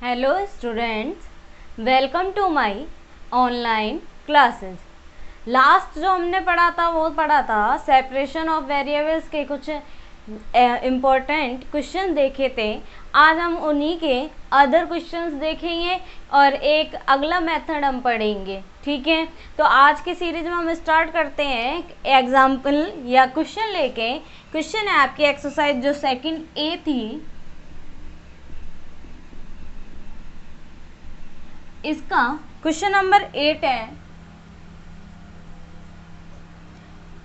Hello students, welcome to my online classes. Last जो हमने पढ़ा था वो पढ़ा था सेपरेशन ऑफ वेरिएबल्स के कुछ इम्पोर्टेंट क्वेश्चन देखे थे। आज हम उन्हीं के अदर क्वेश्चंस देखेंगे और एक अगला मेथड हम पढ़ेंगे। ठीक है, तो आज की सीरीज में हम स्टार्ट करते हैं एग्जाम्पल या क्वेश्चन लेके। क्वेश्चन है आपकी एक्सरसाइज जो सेकंड ए थी, इसका क्वेश्चन नंबर 8 है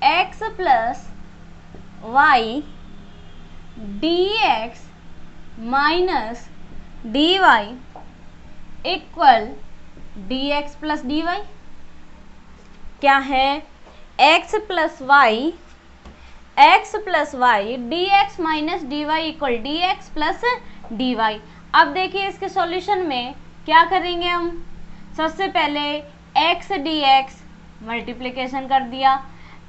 x plus y d x minus d y equal d x plus d y. क्या है? x plus y d x minus d y equal d x plus d y. अब देखिए इसके solution में क्या करेंगे हम। सबसे पहले x डी एक्स मल्टीप्लिकेशन कर दिया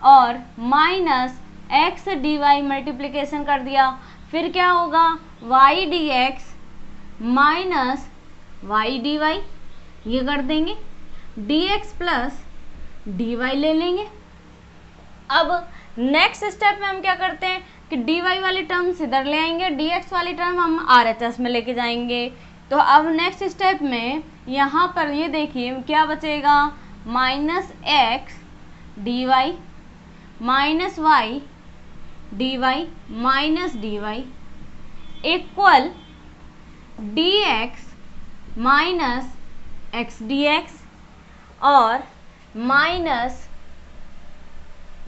और minus x d y multiplication कर दिया। फिर क्या होगा? y d x minus y d y, ये कर देंगे। D x plus d y ले लेंगे। अब नेक्स्ट स्टेप में हम क्या करते हैं कि डी वाई वाली टर्म्स इधर ले आएंगे, डी एक्स वाली टर्म हम आर एच एस में लेके जाएंगे। तो अब नेक्स्ट स्टेप में यहाँ पर ये देखिए क्या बचेगा, minus x d y minus y d y minus d y equal d x minus x d x और माइनस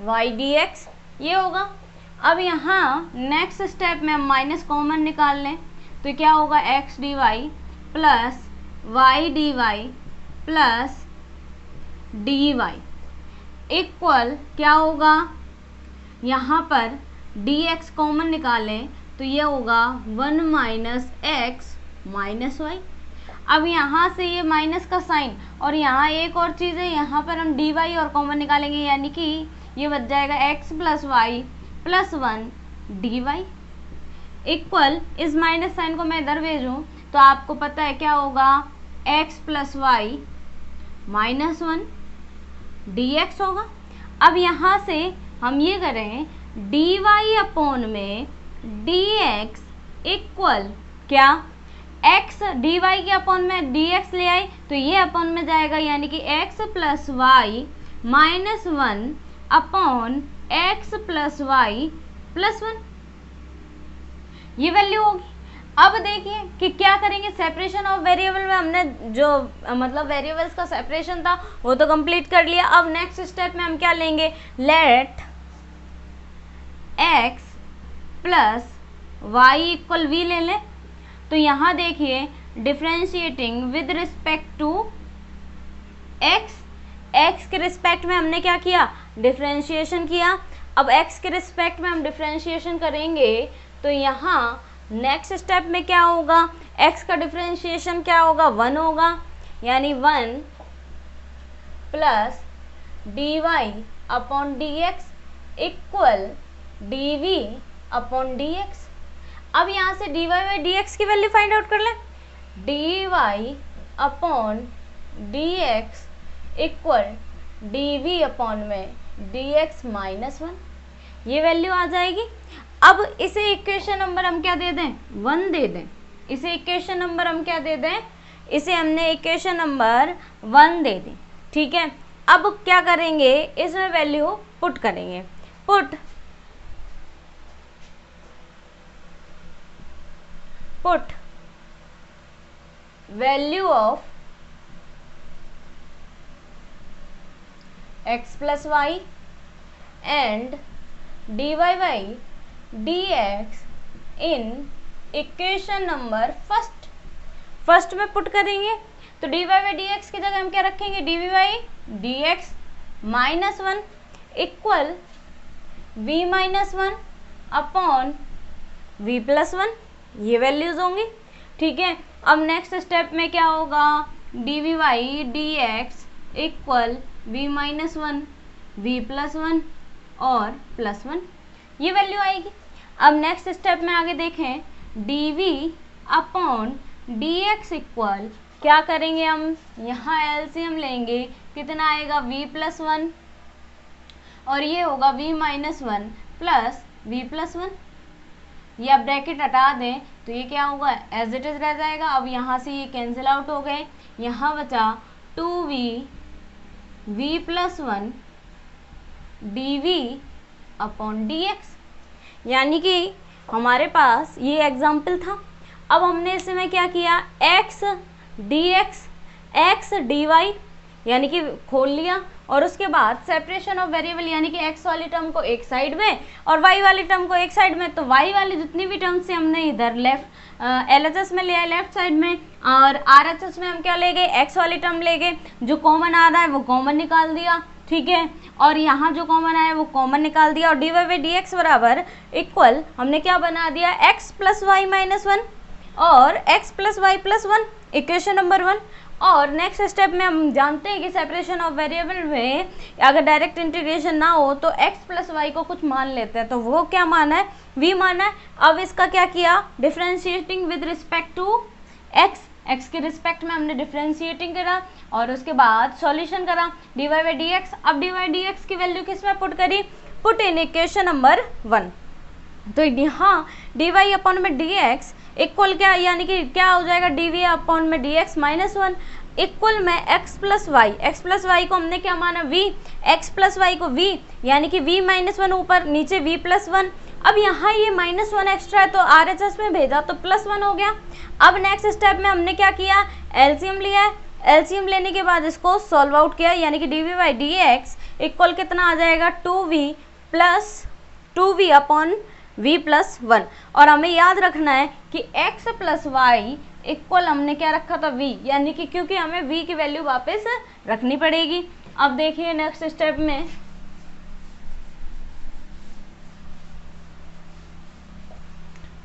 वाई डी एक्स, ये होगा। अब यहाँ नेक्स्ट स्टेप में हम माइनस कॉमन निकाल लें तो क्या होगा, x d y plus y d y plus d y equal क्या होगा, यहाँ पर डी एक्स कॉमन निकालें तो ये होगा 1 माइनस एक्स माइनस वाई। अब यहाँ से ये माइनस का साइन और यहाँ एक और चीज़ है, यहाँ पर हम डी वाई और कॉमन निकालेंगे यानी कि ये बच जाएगा x plus y plus 1 d y equal, इस माइनस साइन को मैं इधर भेजूँ तो आपको पता है क्या होगा, x plus y minus 1 d x होगा। अब यहाँ से हम ये करें डी वाई अपॉन में डी एक्स इक्वल क्या, x डी वाई के अपॉन में डी एक्स ले आए तो ये अपॉन में जाएगा यानी कि x plus y minus 1 upon x plus y plus 1, ये वैल्यू होगी। अब देखिए कि क्या करेंगे, सेपरेशन ऑफ वेरिएबल में हमने जो मतलब वेरिएबल्स का सेपरेशन था वो तो कंप्लीट कर लिया। अब नेक्स्ट स्टेप में हम क्या लेंगे, let x plus y equal v ले लें। तो यहाँ देखिए differentiating with respect to x के रिस्पेक्ट में हमने क्या किया, डिफ्रेंशिएशन किया। अब x के रिस्पेक्ट में हम डिफ्रेंशिएशन करेंगे तो यहाँ नेक्स्ट स्टेप में क्या होगा, x का डिफ्रेंशिएशन क्या होगा, 1 होगा यानी 1 plus d y upon d x equal d v upon d x. अब यहाँ से d y by d x की वैल्यू फाइंड आउट कर लें, d y upon d x equal d v upon में डी एक्स माइनस 1, ये value आ जाएगी। अब इसे इक्वेशन नंबर हम क्या दे दें, 1 दे दें। इसे इक्वेशन नंबर हम क्या दे दें, इसे हमने इक्वेशन नंबर 1 दे दी। ठीक है, अब क्या करेंगे, इसमें वैल्यू पुट करेंगे। Put value of x plus y and d y by d x in equation number first में पुट करेंगे तो d y by d x की जगह हम क्या रखेंगे, d v by d x minus 1 equal v minus 1 upon v plus 1, ये values होंगी। ठीक है, अब नेक्स्ट स्टेप में क्या होगा, d v by d x equal v minus 1 v plus 1 और प्लस 1, ये वैल्यू आएगी। अब नेक्स्ट स्टेप में आगे देखें, d v upon dx equal क्या करेंगे हम, यहाँ एलसीएम लेंगे, कितना आएगा v+1 और ये होगा v-1 प्लस v+1। ये अब ब्रैकेट हटा दें तो ये क्या होगा, एज इट इज रह जाएगा। अब यहाँ से ये कैंसिल आउट हो गए, यहाँ बचा 2v v+1 dv upon dx। यानी कि हमारे पास ये एग्जाम्पल था। अब हमने इसमें क्या किया, x dx x dy यानी कि खोल लिया, और उसके बाद सेपरेशन ऑफ वेरिएबल यानी कि x वाली टर्म को एक साइड में और y वाली टर्म को एक साइड में। तो y वाली जितनी भी टर्म्स से हमने इधर लेफ्ट LHS में लिया है लेफ्ट साइड में, और RHS में हम क्या ले गए, x वाली टर्म ले गए, जो कॉमन आ रहा है वो कॉमन निकाल दिया, ठीक है, और यहाँ जो कॉमन आया वो कॉमन निकाल दिया, और dy बाई dx बराबर इक्वल हमने क्या बना दिया, x प्लस वाई माइनस 1 और x plus y plus 1, equation number 1। और नेक्स्ट स्टेप में हम जानते हैं कि सेपरेशन ऑफ वेरिएबल में अगर डायरेक्ट इंटीग्रेशन ना हो तो x प्लस वाई को कुछ मान लेते हैं, तो वो क्या माना है, v माना है। अब इसका क्या किया, differentiating with respect to x के रिस्पेक्ट में हमने डिफ्रेंशिएटिंग करा और उसके बाद सॉल्यूशन करा dy बाई dx। अब dy बाई dx की वैल्यू किस में पुट करी, पुट इन इक्वेशन नंबर 1। तो यहाँ dy अपॉन में dx इक्वल क्या, यानी कि क्या हो जाएगा, dv अपॉन में dx माइनस 1 इक्वल में x प्लस वाई को हमने क्या माना v, x प्लस वाई को v यानी कि v माइनस 1 ऊपर, नीचे v प्लस 1। अब यहाँ ये माइनस 1 एक्स्ट्रा है तो RHS में भेजा तो प्लस 1 हो गया। अब नेक्स्ट स्टेप में हमने क्या किया, एलसीएम लिया है, एलसीएम लेने के बाद इसको सॉल्व आउट किया, यानी कि dv बाई dx इक्वल कितना आ जाएगा, 2v अपॉन v प्लस 1। और हमें याद रखना है कि x प्लस वाई इक्वल हमने क्या रखा था, v, यानी कि क्योंकि हमें v की वैल्यू वापस रखनी पड़ेगी। अब देखिए नेक्स्ट स्टेप में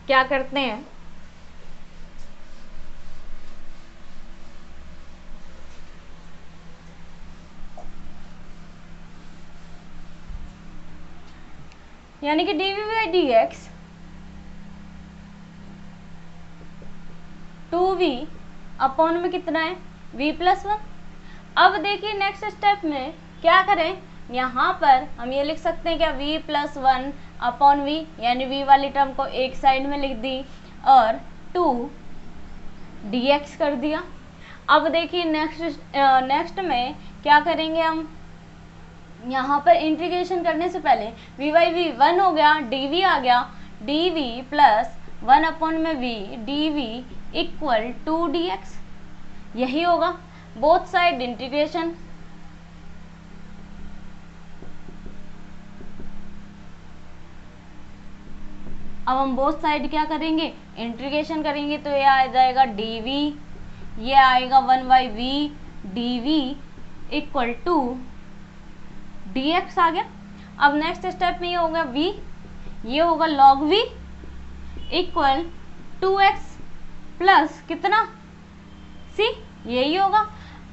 क्या करते हैं, यानी कि dv by dx 2v upon में कितना है, v प्लस 1। अब देखिए नेक्स्ट स्टेप में क्या करें, यहाँ पर हम ये लिख सकते हैं क्या, v प्लस 1 अपॉन v, यानी v वाली टर्म को एक साइड में लिख दी और 2 dx कर दिया। अब देखिए नेक्स्ट में क्या करेंगे हम, यहाँ पर इंटीग्रेशन करने से पहले v बाई v 1 हो गया, dv आ गया, dv प्लस 1 अपॉन में v dv इक्वल 2 dx, यही होगा बोथ साइड इंटीग्रेशन। अब हम बोथ साइड क्या करेंगे, इंटीग्रेशन करेंगे, तो ये आ जाएगा dv, ये आएगा 1 by v dv equal 2 dx आ गया। अब नेक्स्ट स्टेप में ये होगा v, ये होगा log v equal 2x plus कितना c, यही होगा।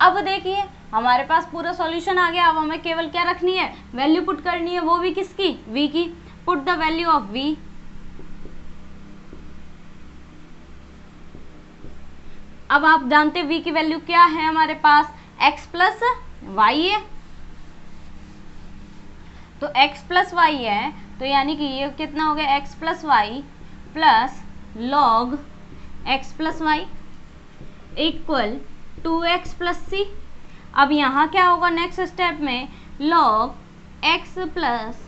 अब देखिए हमारे पास पूरा सॉल्यूशन आ गया। अब हमें केवल क्या रखनी है, वैल्यू पुट करनी है, वो भी किसकी, v की। Put the value of v। अब आप जानते हैं v की वैल्यू क्या है हमारे पास, x प्लस वाई है, तो x प्लस वाई है, तो यानी कि ये कितना हो गया, x plus y plus log x plus y equal 2x plus c. अब यहाँ क्या होगा नेक्स्ट स्टेप में, log x plus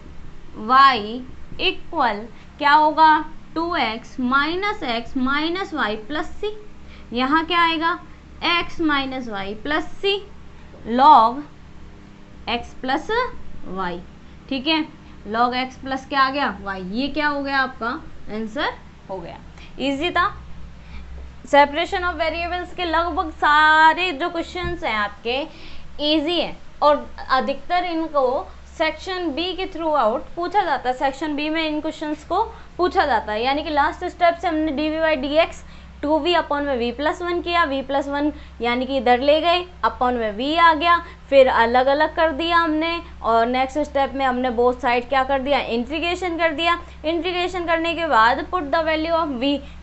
y equal क्या होगा, 2x माइनस वाई प्लस सी। यहाँ क्या आएगा, x माइनस वाई प्लस सी लॉग x प्लस वाई, ठीक है, लॉग x प्लस क्या आ गया, y। ये क्या हो गया, आपका आंसर हो गया। इजी था। सेपरेशन ऑफ वेरिएबल्स के लगभग सारे जो क्वेश्चंस हैं आपके इजी हैं, और अधिकतर इनको सेक्शन बी के थ्रू आउट पूछा जाता है। सेक्शन बी में इन क्वेश्चंस को पूछा जाता है, यानी कि लास्ट स्टेप से हमने dv by dx 2v upon में v+1 किया, v+1 यानी कि इधर ले गए, अपॉन में v आ गया, फिर अलग अलग कर दिया हमने, और नेक्स्ट स्टेप में हमने बोथ साइड क्या कर दिया, इंटीग्रेशन कर दिया। इंटीग्रेशन करने के बाद put the value of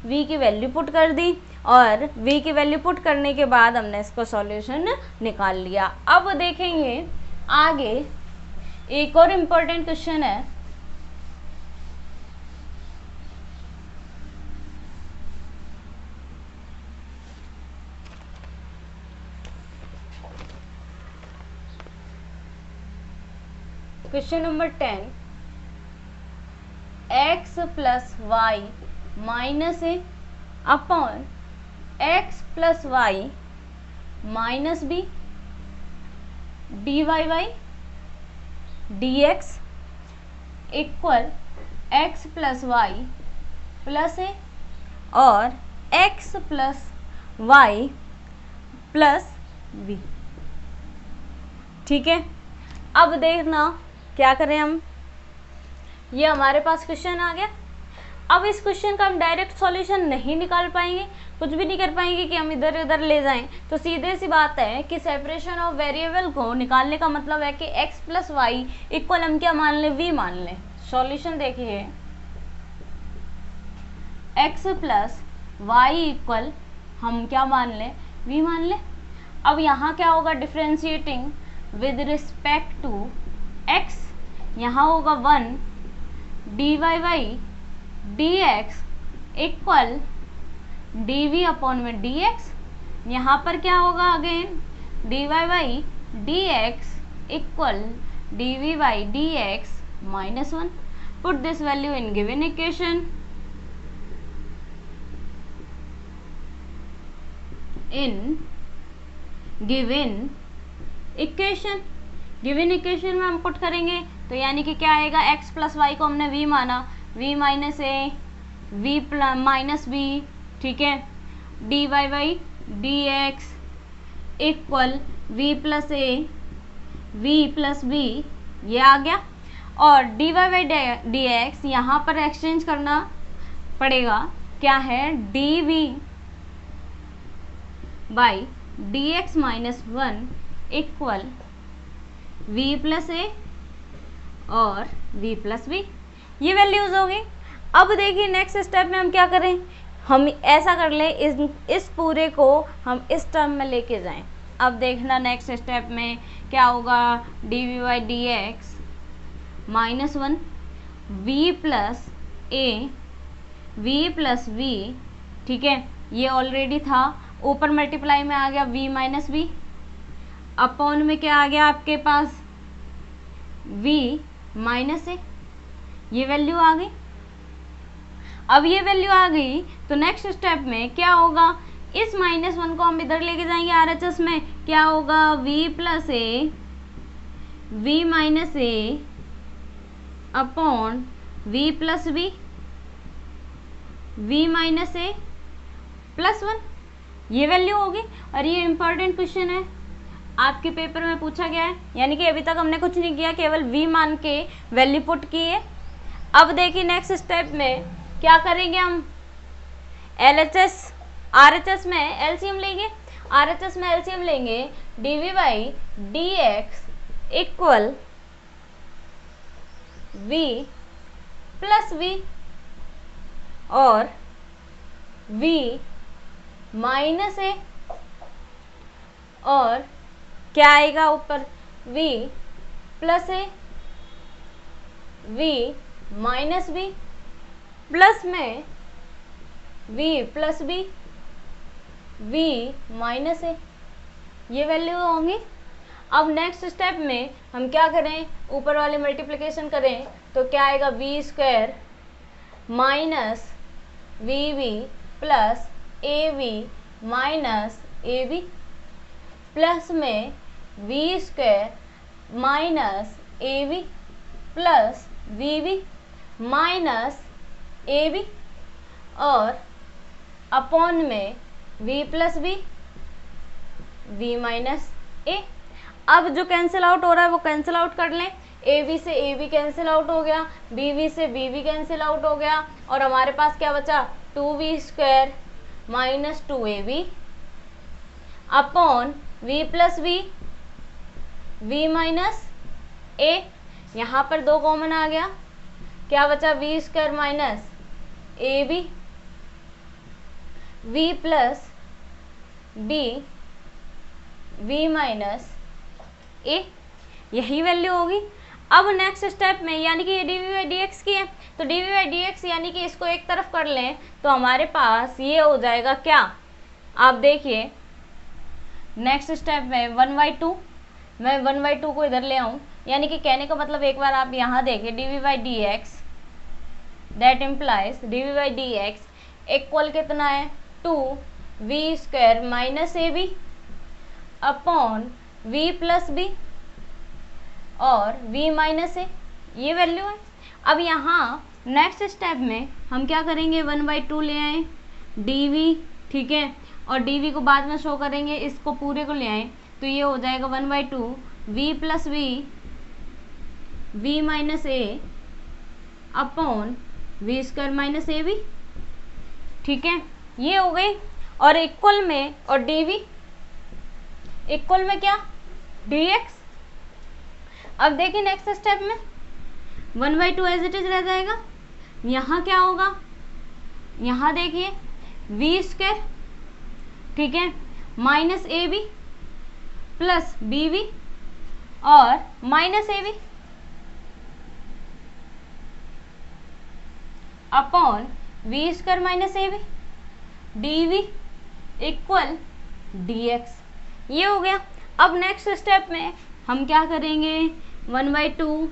v की वैल्यू पुट कर दी, और v की वैल्यू पुट करने के बाद हमने इसको सॉल्यूशन निकाल लिया। अब देखेंगे आगे एक और इम्पोर्टेंट क्वेश्चन है, question number 10, x plus y minus a upon x plus y minus b d y y d x equal x plus y plus a और x plus y plus b. ठीक है, अब देखना क्या करें हम, ये हमारे पास क्वेश्चन आ गया। अब इस क्वेश्चन का हम डायरेक्ट सॉल्यूशन नहीं निकाल पाएंगे, कुछ भी नहीं कर पाएंगे कि हम इधर उधर ले जाएं, तो सीधे सी बात है कि सेपरेशन ऑफ वेरिएबल को निकालने का मतलब है कि x प्लस वाई इक्वल हम क्या मान लें, v मान लें। सॉल्यूशन देखिए, x प्लस वाई इक्वल हम क्या मान लें, v मान लें। अब यहाँ क्या होगा, differentiating with respect to x, यहाँ होगा 1 d y y d x equal d v upon में डी एक्स, यहाँ पर क्या होगा again d y y d x equal d v by d x minus 1। Put this value in given equation, in given equation, given equation में हम put करेंगे तो यानी कि क्या आएगा, x प्लस वाई को हमने v माना, v minus a v minus b, ठीक है, d y y d x equal v plus a v plus b, ये आ गया। और d y y d x यहाँ पर एक्सचेंज करना पड़ेगा, क्या है, d v by d x minus 1 equal v plus a और v प्लस बी, ये वैल्यूज होगी। अब देखिए नेक्स्ट स्टेप में हम क्या करें, हम ऐसा कर लें, इस पूरे को हम इस टर्म में लेके जाएं। अब देखना नेक्स्ट स्टेप में क्या होगा, d v by d x minus 1 v plus a v plus v, ठीक है, ये ऑलरेडी था, ऊपर मल्टीप्लाई में आ गया v माइनस v, अपॉन में क्या आ गया आपके पास v माइनस ए, ये वैल्यू आ गई। अब ये वैल्यू आ गई तो नेक्स्ट स्टेप में क्या होगा, इस माइनस 1 को हम इधर लेके जाएंगे RHS में, क्या होगा v plus a v minus a upon v plus b v minus a plus 1, ये वैल्यू होगी। और ये इंपॉर्टेंट क्वेश्चन है, आपके पेपर में पूछा गया है, यानी कि अभी तक हमने कुछ नहीं किया, केवल v मान के वैल्यू पुट की है। अब देखिए नेक्स्ट स्टेप में क्या करेंगे, हम LHS RHS में एलसीएम लेंगे, RHS में एलसीएम लेंगे, dv by d x equal v plus v और v माइनस ए, और क्या आएगा ऊपर v plus a v minus b plus में v plus b v minus a, ये वैल्यू होंगी। अब नेक्स्ट स्टेप में हम क्या करें, ऊपर वाले मल्टीप्लिकेशन करें तो क्या आएगा, v square minus v v plus a v minus a b plus में v square minus a v plus v v minus a b और अपॉन में v plus b v minus a. अब जो cancel out हो रहा है वो cancel out कर लें, ए बी से ए बी कैंसिल आउट हो गया, बी वी से बी वी कैंसिल आउट हो गया, और हमारे पास क्या बचा, 2v square minus 2ab upon v plus v minus a, यहाँ पर 2 कॉमन आ गया, क्या बचा v square minus ab v plus b v minus a, यही वैल्यू होगी। अब नेक्स्ट स्टेप में यानी कि ये डी बाई डी एक्स की है, तो डी बाई डी एक्स यानी कि इसको एक तरफ कर लें तो हमारे पास ये हो जाएगा क्या, आप देखिए नेक्स्ट स्टेप में 1/2, मैं 1/2 को इधर ले आऊँ, यानी कि कहने का मतलब एक बार आप यहाँ देखिए d v by d x that implies d v by d x equal कितना है 2v square minus a b upon v plus b और v माइनस ए, ये वैल्यू है। अब यहाँ नेक्स्ट स्टेप में हम क्या करेंगे 1/2 ले आए dv, ठीक है, और dv को बाद में शो करेंगे, इसको पूरे को ले आए तो ये हो जाएगा 1/2 v plus v minus a upon v square minus a b, ठीक है, ये हो गई। और इक्वल में और dv इक्वल में क्या dx। अब देखिए नेक्स्ट स्टेप में 1/2 एज इट इज रह जाएगा, यहाँ क्या होगा, यहाँ देखिए v स्क्वायर, ठीक है, minus a b plus b b और minus a b upon v square minus a b d v equal d x, ये हो गया। अब नेक्स्ट स्टेप में हम क्या करेंगे 1/2,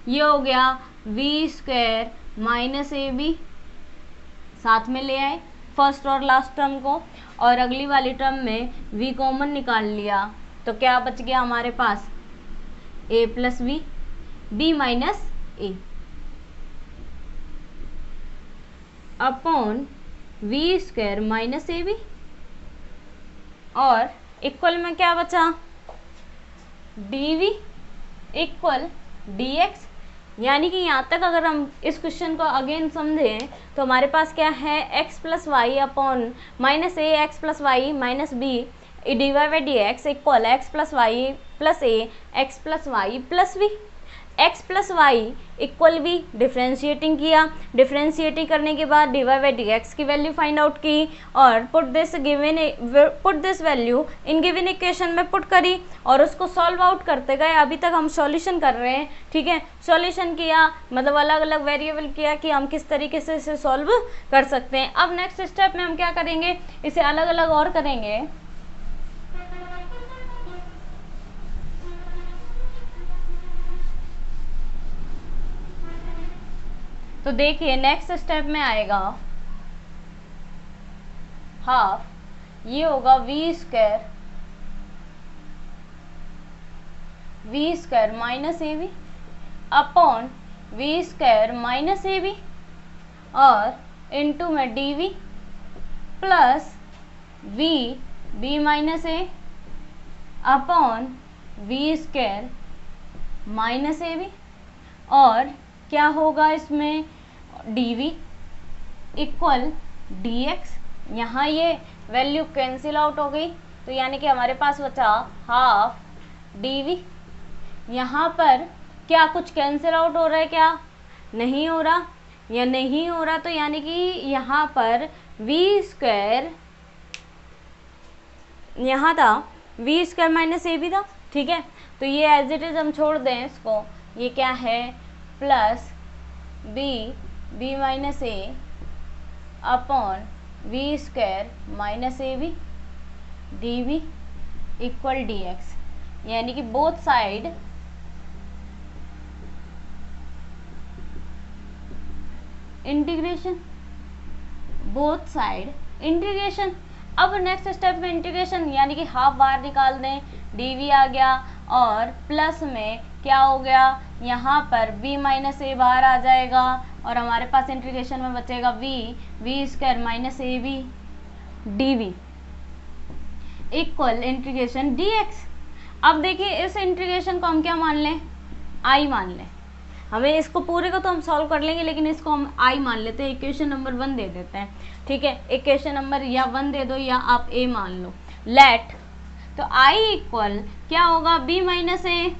ये हो गया v square minus a b, साथ में ले आए फर्स्ट और लास्ट टर्म को, और अगली वाली टर्म में v कॉमन निकाल लिया तो क्या बच गया हमारे पास a plus v b minus a upon v square minus a b, और इक्वल में क्या बचा dv इक्वल dx। यानी कि यहाँ तक अगर हम इस क्वेश्चन को अगेन समझें तो हमारे पास क्या है x plus y upon minus a x plus y minus b d y by d x equal x plus y plus a x plus y plus v, x plus y equal v, differentiating किया, differentiating करने के बाद d y by d x की value find out की और put this value in given equation में put करी और उसको सॉल्व आउट करते गए। अभी तक हम सॉल्यूशन कर रहे हैं, ठीक है, सॉल्यूशन किया मतलब अलग अलग वेरिएबल किया कि हम किस तरीके से इसे सॉल्व कर सकते हैं। अब नेक्स्ट स्टेप में हम क्या करेंगे, इसे अलग अलग और करेंगे। तो देखिए नेक्स्ट स्टेप में आएगा हाफ, ये होगा v square minus a b upon v square minus a b और इनटू में d v plus v b minus a upon v square minus a b, और क्या होगा इसमें dv इक्वल dx। यहाँ ये वैल्यू कैंसिल आउट हो गई तो यानी कि हमारे पास बचा हाफ dv। यहाँ पर क्या कुछ कैंसिल आउट हो रहा है, क्या नहीं हो रहा, या नहीं हो रहा, तो यानी कि यहाँ पर v स्क्वायर, यहाँ था v square minus a b था, ठीक है, तो ये एज इट इज हम छोड़ दें इसको, ये क्या है plus b minus a upon v square minus a b d v equal d x, यानी कि both side integration, both side integration. अब नेक्स्ट स्टेप में इंटीग्रेशन यानी कि हाफ बाहर निकाल दें, डी आ गया और प्लस में क्या हो गया, यहाँ पर b माइनस ए बाहर आ जाएगा और हमारे पास इंटीग्रेशन में बचेगा v square minus a b d v equal integration dx। अब देखिए इस इंटीग्रेशन को हम क्या मान लें, i मान लें। हमें इसको पूरे को तो हम सॉल्व कर लेंगे, लेकिन इसको हम आई मान लेते हैं, इक्वेशन नंबर 1 दे देते हैं। ठीक है, इक्वेशन नंबर या 1 दे दो या आप ए मान लो। लेट, तो आई इक्वल क्या होगा, b minus a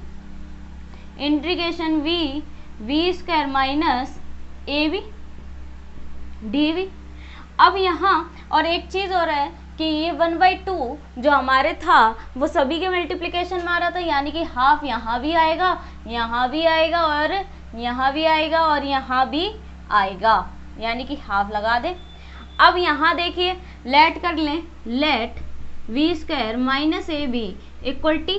integration v square minus a b d v. अब यहाँ और एक चीज़ और है कि ये 1/2 जो हमारे था वो सभी के मल्टीप्लिकेशन में आ रहा था, यानी कि हाफ यहाँ भी आएगा, यहाँ भी आएगा और यहाँ भी आएगा और यहाँ भी आएगा, यानी कि हाफ लगा दे। अब यहाँ देखिए लेट कर लें, let v square minus a b equal t,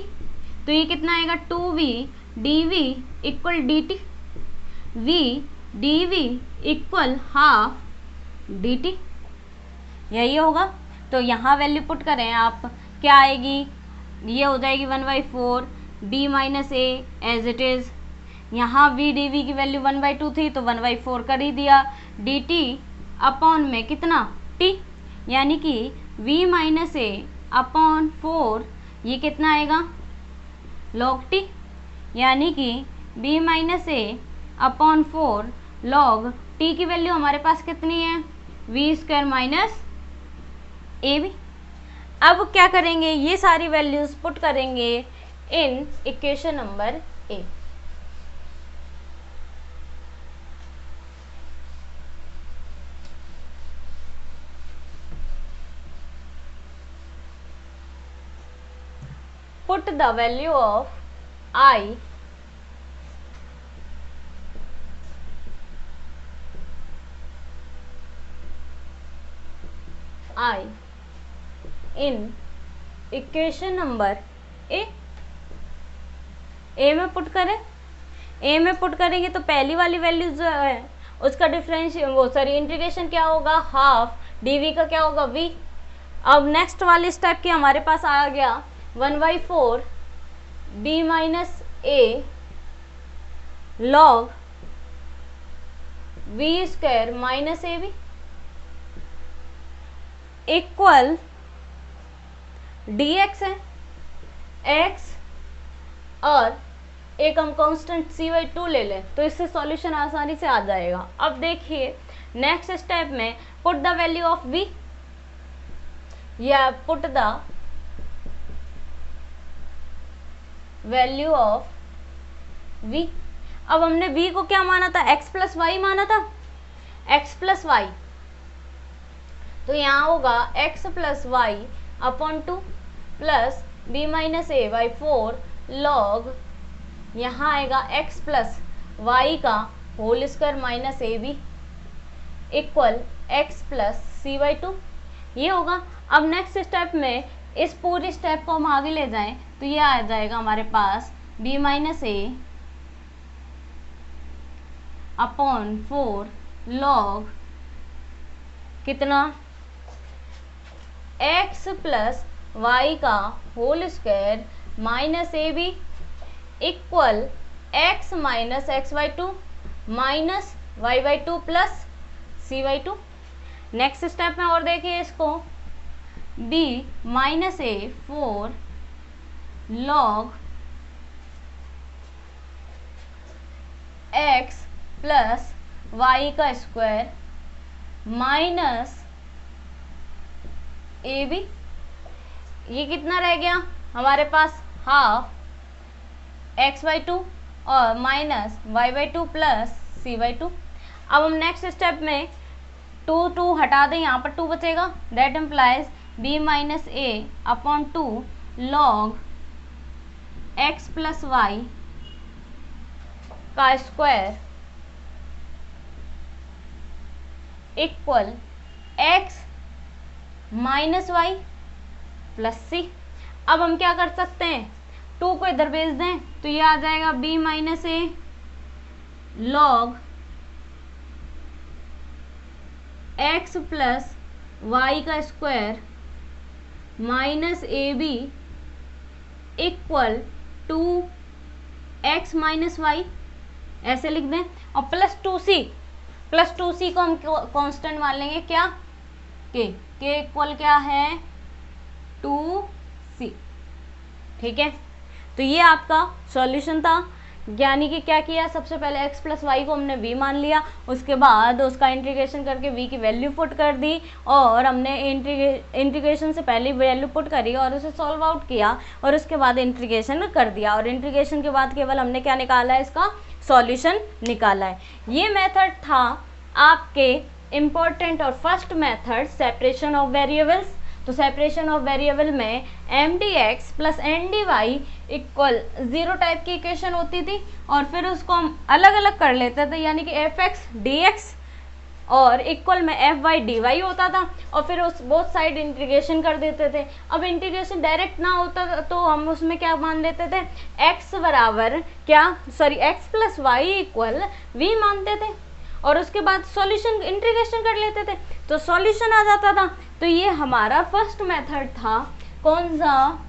तो ये कितना आएगा 2v dv equal dt, v dv equal half dt, यही होगा। तो यहाँ वैल्यू पुट करें आप, क्या आएगी, ये हो जाएगी 1/4 b minus a as it is, यहाँ v dv की वैल्यू 1/2 थी तो 1/4 कर ही दिया, dt अपॉन में कितना t, यानी कि v माइनस ए अपॉन 4, ये कितना आएगा log t, यानी कि b minus a upon 4 log t की वैल्यू हमारे पास कितनी है, v square minus a b. अब क्या करेंगे, ये सारी वैल्यूज पुट करेंगे in equation number a. Put the value of I in equation number a में पुट करें। ए में पुट करेंगे तो पहली वाली वैल्यू जो है उसका डिफरेंस वो सॉरी इंटीग्रेशन क्या होगा, हाफ डीवी का क्या होगा v। अब नेक्स्ट वाली स्टेप की हमारे पास आ गया 1/4 b minus a log v square minus a b equal dx है x, और एक हम कांस्टेंट c/2 ले लें तो इससे सॉल्यूशन आसानी से आ जाएगा। अब देखिए नेक्स्ट स्टेप में put the value of v, या put the value of v। अब हमने v को क्या माना था, x प्लस वाई माना था, x प्लस वाई, तो यहाँ होगा x plus y upon 2 plus b minus a by 4 log, यहाँ आएगा x प्लस वाई का whole square minus a b equal x plus c/2, ये होगा। अब नेक्स्ट स्टेप में इस पूरी स्टेप को हम आगे ले जाएं तो ये आ जाएगा हमारे पास b minus a upon 4 log कितना x प्लस वाई का whole square minus a b equal x minus x/2 minus y/2 plus c/2। Next step में और देखिए इसको, b minus a 4 log x plus y का स्क्वायर माइनस ए बी, ये कितना रह गया हमारे पास, हाफ x/2 और माइनस y/2 प्लस c/2। अब हम नेक्स्ट स्टेप में 2 हटा दें, यहाँ पर 2 बचेगा, that implies b minus a upon 2 log x plus y का square equal x minus y plus c. अब हम क्या कर सकते हैं, 2 को इधर भेज दें तो ये आ जाएगा b minus a log x plus y का square minus a b equal 2x minus y, ऐसे लिख दें, और प्लस 2c को हम कांस्टेंट मान लेंगे, क्या के इक्वल क्या है 2c। ठीक है, तो ये आपका सॉल्यूशन था। यानी कि क्या किया, सबसे पहले x प्लस वाई को हमने v मान लिया, उसके बाद उसका इंटीग्रेशन करके v की वैल्यू पुट कर दी, और हमने इंटीग्रेशन से पहले वैल्यू पुट करी और उसे सॉल्व आउट किया, और उसके बाद इंटीग्रेशन कर दिया, और इंटीग्रेशन के बाद केवल हमने क्या निकाला है, इसका सॉल्यूशन निकाला है। ये मेथड था आपके इम्पोर्टेंट और first method separation of variables. तो सेपरेशन ऑफ वेरिएबल में m d x plus n d y equal 0 type की इक्वेशन होती थी, और फिर उसको हम अलग अलग कर लेते थे, यानी कि एफ एक्स डी एक्स और इक्वल में एफ वाई डी वाई होता था, और फिर उस बोथ साइड इंटीग्रेशन कर देते थे। अब इंटीग्रेशन डायरेक्ट ना होता तो हम उसमें क्या मान लेते थे, x बराबर क्या, sorry x plus y equal v मानते थे, और उसके बाद सॉल्यूशन इंटीग्रेशन कर लेते थे तो सॉल्यूशन आ जाता था। तो ये हमारा फर्स्ट मेथड था, कौन सा,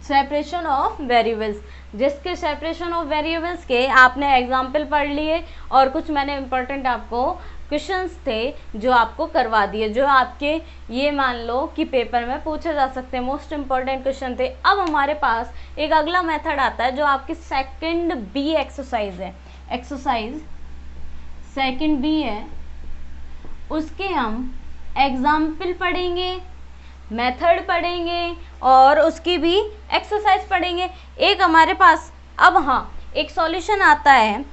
सेपरेशन ऑफ वेरिएबल्स, जिसके सेपरेशन ऑफ वेरिएबल्स के आपने एग्जाम्पल पढ़ लिए, और कुछ मैंने इम्पोर्टेंट आपको क्वेश्चंस थे जो आपको करवा दिए, जो आपके ये मान लो कि पेपर में पूछे जा सकते हैं, मोस्ट इम्पॉर्टेंट क्वेश्चन थे। अब हमारे पास एक अगला मेथड आता है जो आपकी सेकंड बी एक्सरसाइज है, एक्सरसाइज सेकंड बी है, उसके हम एग्जाम्पल पढ़ेंगे, मेथड पढ़ेंगे, और उसकी भी एक्सरसाइज पढ़ेंगे। एक हमारे पास अब हाँ एक सॉल्यूशन आता है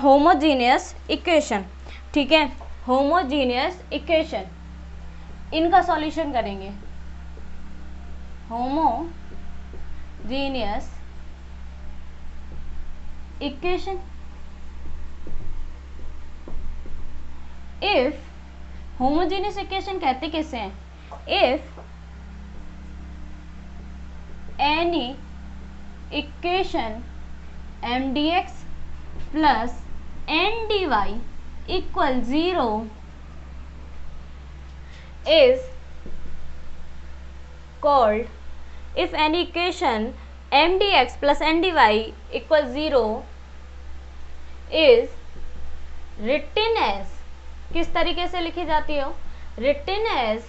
होमोजीनियस इक्वेशन, ठीक है, होमोजीनियस इक्वेशन, इनका सॉल्यूशन करेंगे, homogeneous equation. If homogeneous equation कहते किसे हैं, if any equation m d x plus n d y equal 0 is called, if any equation m dx plus n dy equal 0 is written as, किस तरीके से लिखी जाती हो, written as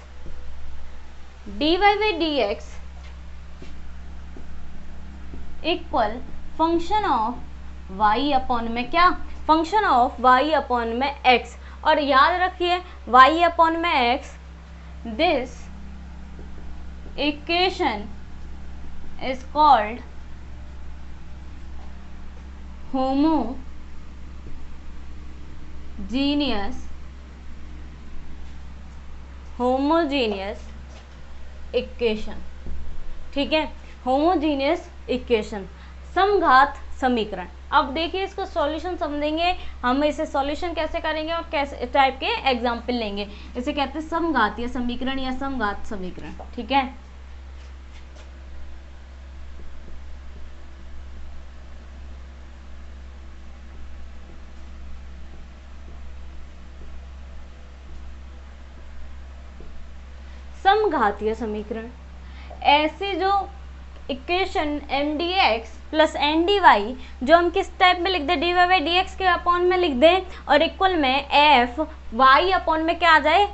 dy by dx equal function of y upon में क्या, function of y upon में x, और याद रखिए y अपॉन में x, this equation is called homogeneous equation, ठीक है, होमोजीनियस इक्वेशन, समघात समीकरण। अब देखिए इसको सॉल्यूशन समझेंगे, हम इसे सॉल्यूशन कैसे करेंगे और कैसे टाइप के एग्जाम्पल लेंगे। इसे कहते हैं समघातीय समीकरण या समघात समीकरण, ठीक है। समघातीय समीकरण ऐसे जो equation m d x plus n d y जो हम किस टाइप में लिख दें, d y by d x के अपॉन में लिख दें, और इक्वल में एफ वाई अपॉन में क्या आ जाए,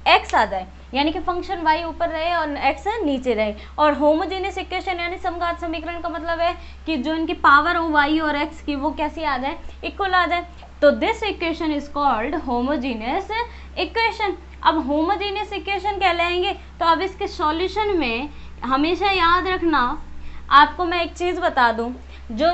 एक्स आ जाए, यानी कि फंक्शन वाई ऊपर रहे और एक्स नीचे रहे। और होमोजेनियस इक्वेशन यानी समघात समीकरण का मतलब है कि जो इनकी पावर हो वाई और एक्स की वो कैसी आ जाए, इक्वल आ जाए। तो this equation is called homogeneous equation. अब होमोजेनियस इक्वेशन कहलाएंगे, तो अब इसके सॉल्यूशन में हमेशा याद रखना, आपको मैं एक चीज़ बता दूं, जो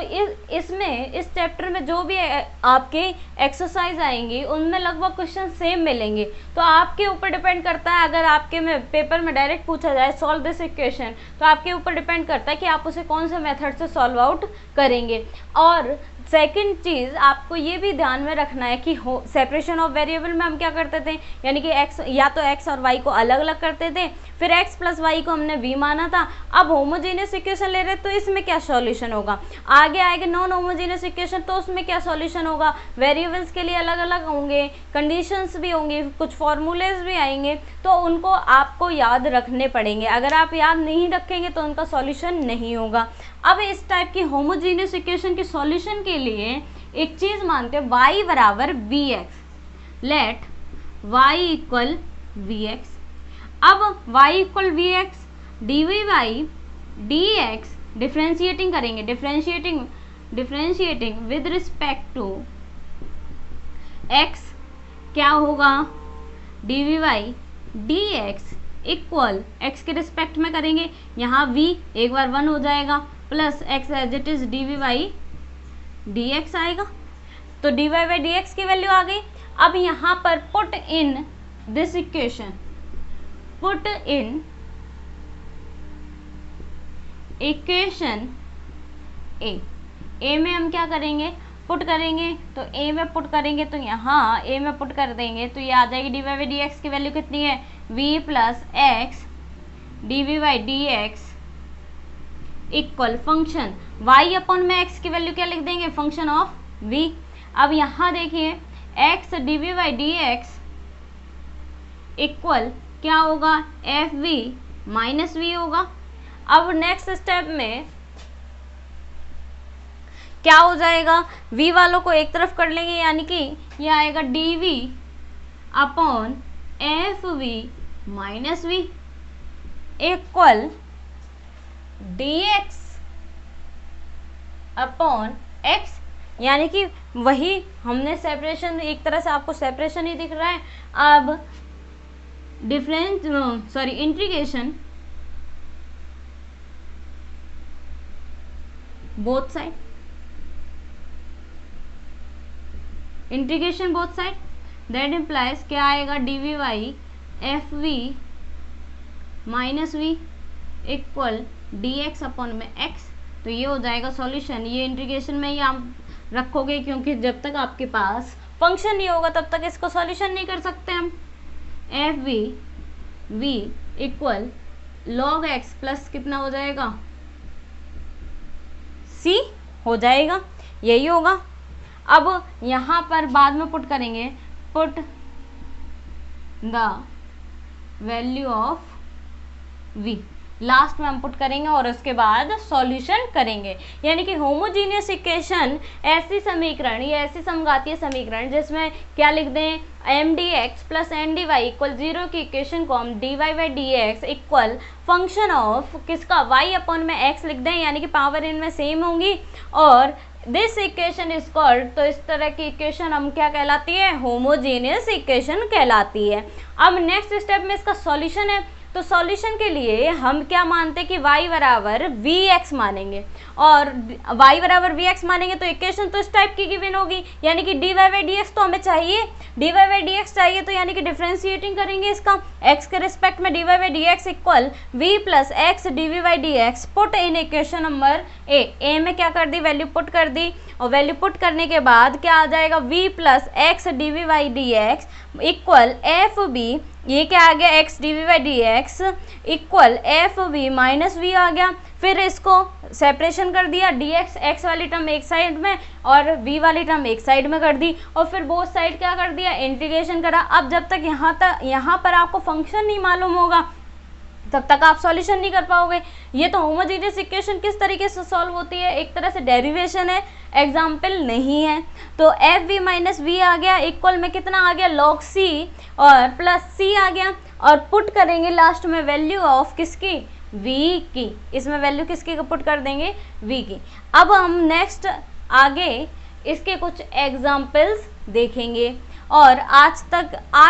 इसमें इस चैप्टर में जो भी आपके एक्सरसाइज आएंगी उनमें लगभग क्वेश्चन सेम मिलेंगे। तो आपके ऊपर डिपेंड करता है, अगर आपके में पेपर में डायरेक्ट पूछा जाए सॉल्व दिस इक्वेशन, तो आपके ऊपर डिपेंड करता है कि आप उसे कौन से मेथड से सॉल्व आउट करेंगे। और सेकंड चीज़ आपको ये भी ध्यान में रखना है कि सेपरेशन ऑफ वेरिएबल में हम क्या करते थे, यानी कि एक्स या तो एक्स और वाई को अलग अलग करते थे, फिर एक्स प्लस वाई को हमने वी माना था। अब होमोजेनियस इक्वेशन ले रहे तो इसमें क्या सॉल्यूशन होगा, आगे आएगा नॉन होमोजेनियस इक्वेशन, तो उसमें क्या सॉल्यूशन होगा, वेरिएबल्स के लिए अलग अलग होंगे, कंडीशंस भी होंगी, कुछ फॉर्मूलेज भी आएंगे, तो उनको आपको याद रखने पड़ेंगे। अगर आप याद नहीं रखेंगे तो उनका सॉल्यूशन नहीं होगा। अब इस टाइप की होमोजेनियस इक्वेशन के सॉल्यूशन के लिए एक चीज मानते हैं, y बराबर v x, let y equal v x. अब y equal v x, d v by d x differentiating करेंगे, differentiating with respect to x क्या होगा, d y d x equal x के रिस्पेक्ट में करेंगे, यहाँ v एक बार 1 हो जाएगा plus x as it is d y d x आएगा। तो d y by d x की वैल्यू आ गई। अब यहाँ पर put in this equation, put in equation A में हम क्या करेंगे, पुट करेंगे। तो ए में पुट करेंगे तो यहाँ ए में पुट कर देंगे तो ये आ जाएगी d y by d x की वैल्यू कितनी है, v plus x d v by d x equal function y upon में x की वैल्यू क्या लिख देंगे, फंक्शन ऑफ v। अब यहाँ देखिए x d v by d x equal क्या होगा, एफ वी माइनस वी होगा। अब नेक्स्ट स्टेप में क्या हो जाएगा, v वालों को एक तरफ कर लेंगे, यानी कि ये आएगा d v upon f v minus v equal d x upon x, यानी कि वही हमने सेपरेशन, एक तरह से आपको सेपरेशन ही दिख रहा है। अब integration both side, integration both side that implies क्या आएगा, d v y f v minus v equal d x upon में एक्स। तो ये हो जाएगा सॉल्यूशन। ये इंटीग्रेशन में ही आप रखोगे क्योंकि जब तक आपके पास फंक्शन नहीं होगा तब तक इसको सॉल्यूशन नहीं कर सकते हम। F v v equal log x plus कितना हो जाएगा, सी हो जाएगा, यही होगा। अब यहाँ पर बाद में पुट करेंगे, put the value of v last में हम पुट करेंगे और उसके बाद सॉल्यूशन करेंगे। यानी कि होमोजीनियस इक्वेशन ऐसी समीकरण, ये ऐसी समघातीय समीकरण जिसमें क्या लिख दें, m d x plus n d y equal 0 की इक्वेशन को हम d y by d x equal function of किसका, y अपॉन में x लिख दें, यानी कि पावर इनमें सेम होंगी। और दिस इक्वेशन इज कॉल्ड, तो इस तरह की इक्वेशन हम क्या कहलाती है, होमोजीनियस इक्वेशन कहलाती है। अब नेक्स्ट स्टेप में इसका सॉल्यूशन है। तो सॉल्यूशन के लिए हम क्या मानते हैं कि y बराबर वी एक्स मानेंगे, और y बराबर वी एक्स मानेंगे तो इक्वेशन तो इस टाइप की गिवन होगी, यानी कि d y by d x तो हमें चाहिए, d y by d x चाहिए, तो यानी कि डिफ्रेंशिएटिंग करेंगे इसका x के रिस्पेक्ट में, d y by d x equal v plus x d v by d x, put in equation number a में क्या कर दी, वैल्यू पुट कर दी, और वैल्यू पुट करने के बाद क्या आ जाएगा, v plus x d v by d x equal f b, ये क्या आ गया, x d v by d x equal f v minus v आ गया। फिर इसको सेपरेशन कर दिया, डी एक्स वाली टर्म एक साइड में और v वाली टर्म एक साइड में कर दी, और फिर बोथ साइड क्या कर दिया, इंटीग्रेशन करा। अब जब तक यहाँ पर आपको फंक्शन नहीं मालूम होगा तब तक आप सॉल्यूशन नहीं कर पाओगे। ये तो होमोजीनियस इक्वेशन किस तरीके से सॉल्व होती है, एक तरह से डेरिवेशन है, एग्जाम्पल नहीं है। तो एफ वी माइनस वी आ गया इक्वल में कितना आ गया, लॉग सी और प्लस सी आ गया, और पुट करेंगे लास्ट में वैल्यू ऑफ किसकी, v की, इसमें वैल्यू किसकी पुट कर देंगे, v की। अब हम नेक्स्ट आगे इसके कुछ एग्जाम्पल्स देखेंगे, और आज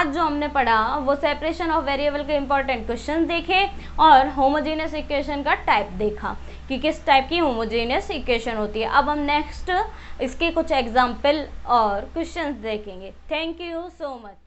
जो हमने पढ़ा वो सेपरेशन ऑफ वेरिएबल के इंपॉर्टेंट क्वेश्चन देखे और होमोजेनियस इक्वेशन का टाइप देखा कि किस टाइप की होमोजेनियस इक्वेशन होती है। अब हम नेक्स्ट इसके कुछ एग्जाम्पल और क्वेश्चंस देखेंगे। Thank you so much.